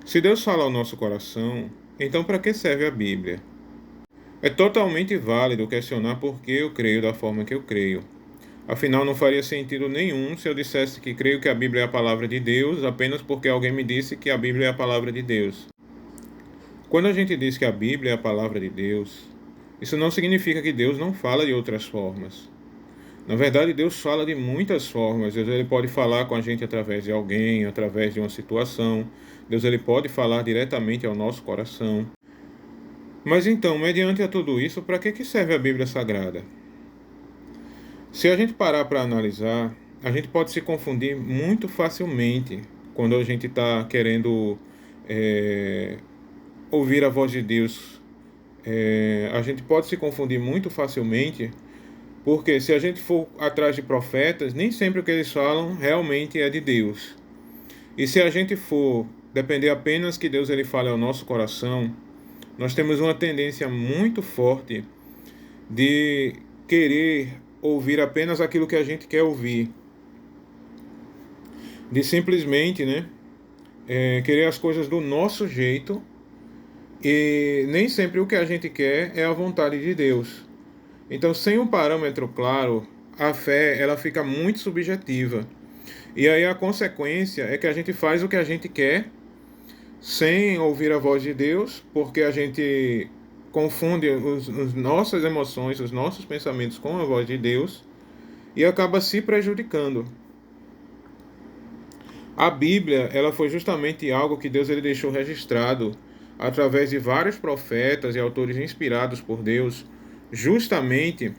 Se Deus fala ao nosso coração, então para que serve a Bíblia? É totalmente válido questionar por que eu creio da forma que eu creio. Afinal, não faria sentido nenhum se eu dissesse que creio que a Bíblia é a palavra de Deus apenas porque alguém me disse que a Bíblia é a palavra de Deus. Quando a gente diz que a Bíblia é a palavra de Deus, isso não significa que Deus não fala de outras formas. Na verdade, Deus fala de muitas formas. Deus ele pode falar com a gente através de alguém, através de uma situação. Deus ele pode falar diretamente ao nosso coração. Mas então, mediante a tudo isso, para que serve a Bíblia Sagrada? Se a gente parar para analisar, a gente pode se confundir muito facilmente quando a gente está querendo ouvir a voz de Deus. A gente pode se confundir muito facilmente, porque se a gente for atrás de profetas, nem sempre o que eles falam realmente é de Deus. E se a gente for depender apenas que Deus ele fale ao nosso coração, nós temos uma tendência muito forte de querer ouvir apenas aquilo que a gente quer ouvir, de simplesmente, querer as coisas do nosso jeito, e nem sempre o que a gente quer é a vontade de Deus. Então, sem um parâmetro claro, a fé ela fica muito subjetiva. E aí a consequência é que a gente faz o que a gente quer sem ouvir a voz de Deus, porque a gente confunde as nossas emoções, os nossos pensamentos com a voz de Deus e acaba se prejudicando. A Bíblia, ela foi justamente algo que Deus ele deixou registrado através de vários profetas e autores inspirados por Deus, justamente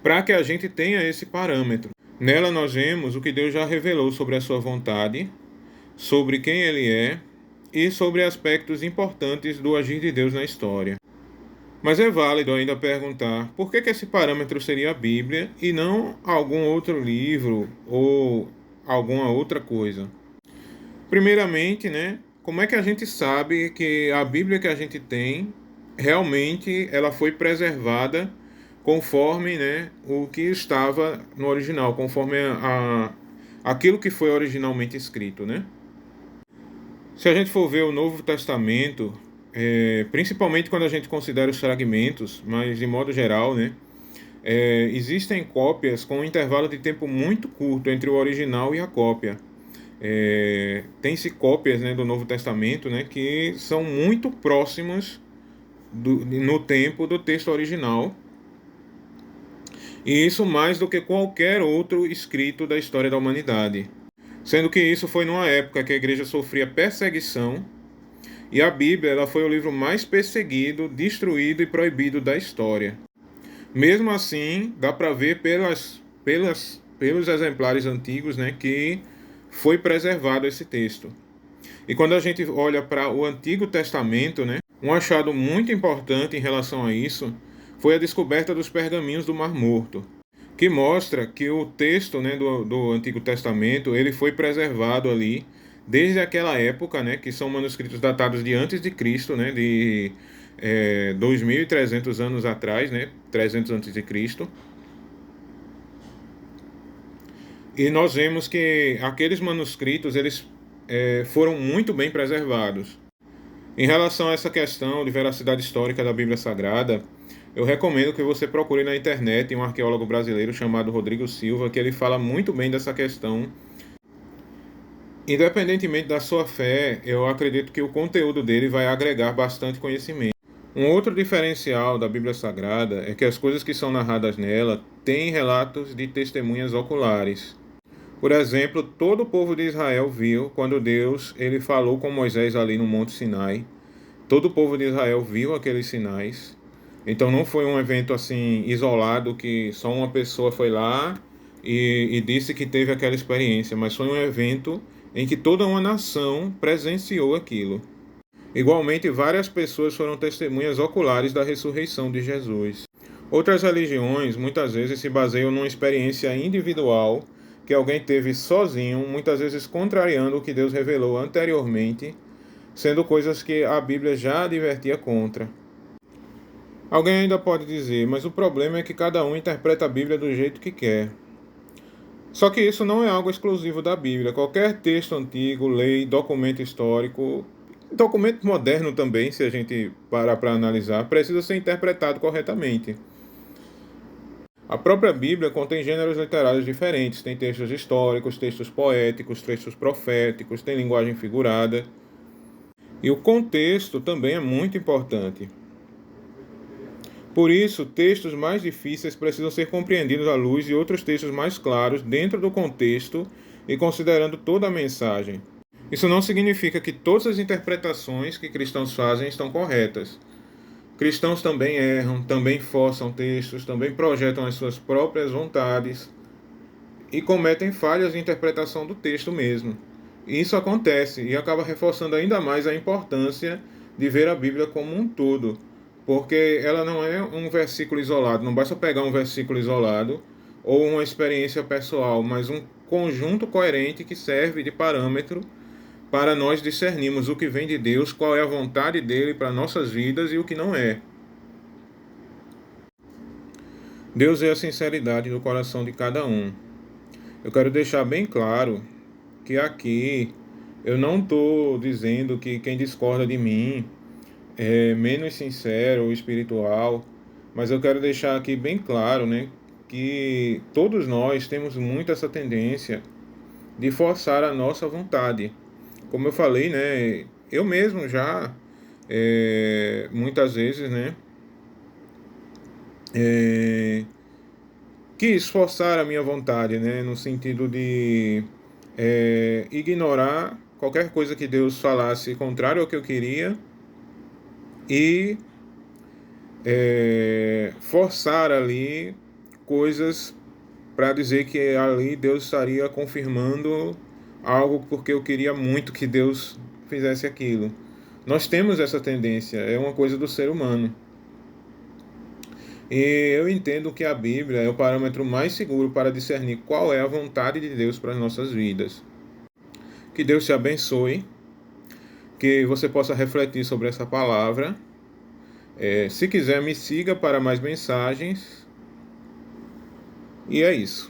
para que a gente tenha esse parâmetro. Nela nós vemos o que Deus já revelou sobre a sua vontade, sobre quem ele é e sobre aspectos importantes do agir de Deus na história. Mas é válido ainda perguntar por que esse parâmetro seria a Bíblia e não algum outro livro ou alguma outra coisa. Primeiramente, como é que a gente sabe que a Bíblia que a gente tem realmente ela foi preservada conforme, o que estava no original, conforme aquilo que foi originalmente escrito, né? Se a gente for ver o Novo Testamento, principalmente quando a gente considera os fragmentos, mas de modo geral, existem cópias com um intervalo de tempo muito curto entre o original e a cópia. Tem-se cópias, do Novo Testamento, que são muito próximas no tempo do texto original, e isso mais do que qualquer outro escrito da história da humanidade. Sendo que isso foi numa época que a igreja sofria perseguição, e a Bíblia ela foi o livro mais perseguido, destruído e proibido da história. Mesmo assim, dá para ver pelos exemplares antigos, que foi preservado esse texto. E quando a gente olha para o Antigo Testamento, um achado muito importante em relação a isso foi a descoberta dos pergaminhos do Mar Morto, que mostra que o texto, do Antigo Testamento ele foi preservado ali desde aquela época, que são manuscritos datados de antes de Cristo, de 2.300 anos atrás, 300 antes de Cristo. E nós vemos que aqueles manuscritos eles foram muito bem preservados. Em relação a essa questão de veracidade histórica da Bíblia Sagrada, eu recomendo que você procure na internet um arqueólogo brasileiro chamado Rodrigo Silva, que ele fala muito bem dessa questão. Independentemente da sua fé, eu acredito que o conteúdo dele vai agregar bastante conhecimento. Um outro diferencial da Bíblia Sagrada é que as coisas que são narradas nela têm relatos de testemunhas oculares. Por exemplo, todo o povo de Israel viu quando Deus ele falou com Moisés ali no Monte Sinai. Todo o povo de Israel viu aqueles sinais. Então não foi um evento assim isolado que só uma pessoa foi lá e disse que teve aquela experiência, mas foi um evento em que toda uma nação presenciou aquilo. Igualmente, várias pessoas foram testemunhas oculares da ressurreição de Jesus. Outras religiões muitas vezes se baseiam numa experiência individual que alguém teve sozinho, muitas vezes contrariando o que Deus revelou anteriormente, sendo coisas que a Bíblia já advertia contra. Alguém ainda pode dizer, mas o problema é que cada um interpreta a Bíblia do jeito que quer. Só que isso não é algo exclusivo da Bíblia. Qualquer texto antigo, lei, documento histórico, documento moderno também, se a gente parar para analisar, precisa ser interpretado corretamente. A própria Bíblia contém gêneros literários diferentes. Tem textos históricos, textos poéticos, textos proféticos, tem linguagem figurada. E o contexto também é muito importante. Por isso, textos mais difíceis precisam ser compreendidos à luz de outros textos mais claros dentro do contexto e considerando toda a mensagem. Isso não significa que todas as interpretações que cristãos fazem estão corretas. Cristãos também erram, também forçam textos, também projetam as suas próprias vontades e cometem falhas de interpretação do texto mesmo. E isso acontece e acaba reforçando ainda mais a importância de ver a Bíblia como um todo, porque ela não é um versículo isolado, não basta pegar um versículo isolado ou uma experiência pessoal, mas um conjunto coerente que serve de parâmetro para nós discernirmos o que vem de Deus, qual é a vontade dele para nossas vidas e o que não é. Deus é a sinceridade do coração de cada um. Eu quero deixar bem claro que aqui eu não estou dizendo que quem discorda de mim é menos sincero ou espiritual, mas eu quero deixar aqui bem claro, né, que todos nós temos muito essa tendência de forçar a nossa vontade. Como eu falei, né, eu mesmo já muitas vezes, né, é, quis forçar a minha vontade, né, no sentido de ignorar qualquer coisa que Deus falasse contrário ao que eu queria e forçar ali coisas para dizer que ali Deus estaria confirmando algo porque eu queria muito que Deus fizesse aquilo. Nós temos essa tendência, é uma coisa do ser humano. E eu entendo que a Bíblia é o parâmetro mais seguro para discernir qual é a vontade de Deus para as nossas vidas. Que Deus te abençoe, que você possa refletir sobre essa palavra. Se quiser, me siga para mais mensagens. E é isso.